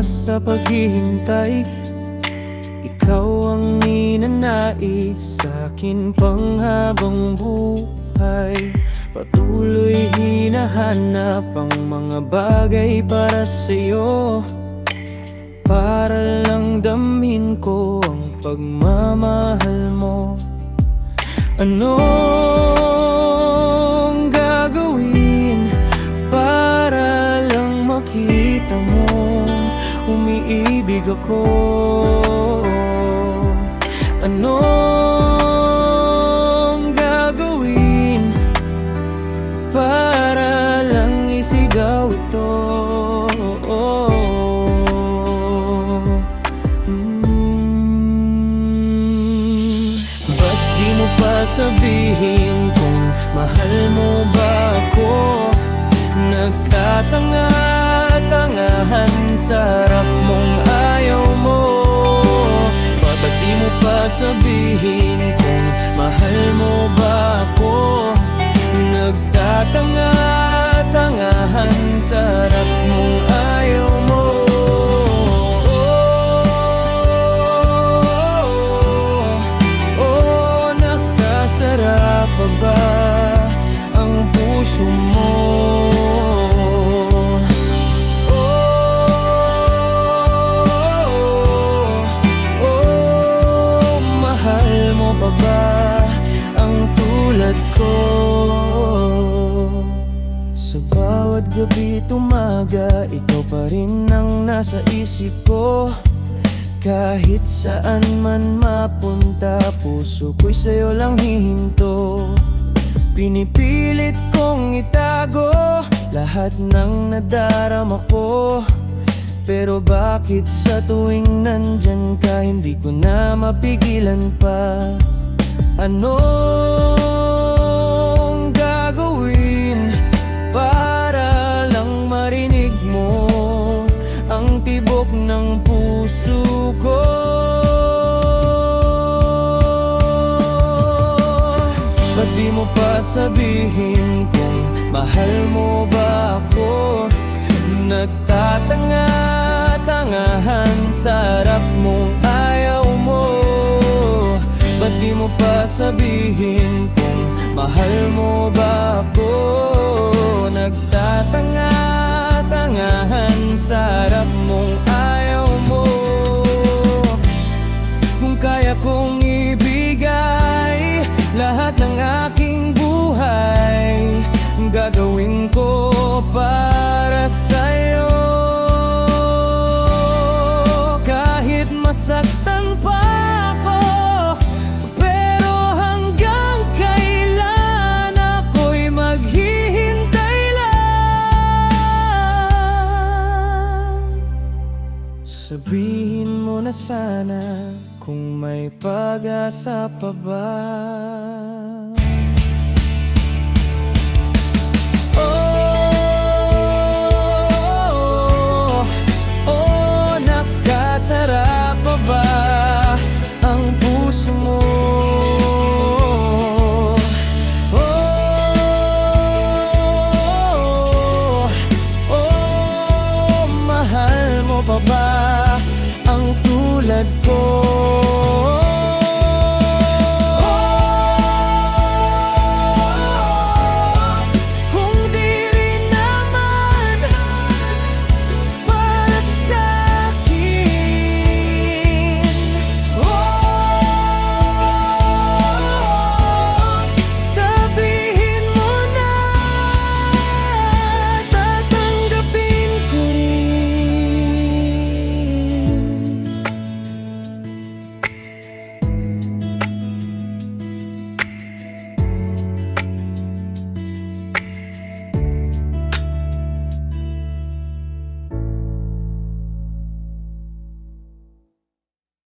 sa paghihintay. Ikaw ang ninanais sa'kin panghabang buhay. Patuloy hinahanap ang mga bagay para sa'yo, para lang damhin ko ang pagmamahal mo. Anong gagawin para lang makita mo umiibig ako? Anong gagawin para lang isigaw ito? Ba't di mo pa sabihin kung mahal mo ba ako? Nagtatanga-tangahan sa harap mong ayaw mo. Ba't di mo pa sabihin kung mahal mo ba ako? Nagtatanga-tangahan sa harap mong ayaw mo. Nakasarap pa ba ang puso mo? Mahal mo pa ba ang tulad ko? Sa bawat gabi tumaga, ikaw pa rin ang nasa isip ko. Kahit saan man mapunta, puso ko'y sa'yo lang hihinto. Pinipilit kong itago lahat ng nadarama ko, pero bakit sa tuwing nandyan ka, hindi ko na mapigilan pa? Anong gagawin para lang marinig mo ang tibok ng puso ko? Ba't di mo pa sabihin kung mahal mo ba ako? Nagtatanga-tangahan sa harap mong ayaw mo. Ba't di mo pa sabihin kung mahal mo ba ako? Nagtatanga-tangahan sa harap mong ayaw mo. Kung kaya kong ibigay lahat ng aking buhay, gagawin ko para sa'yo. Kahit masaktan pa ako, pero hanggang kailan ako'y maghihintay lang. Sabihin mo na sana kung may pag-asa pa ba. Nakasarap pa ba ang puso mo? Mahal mo pa ba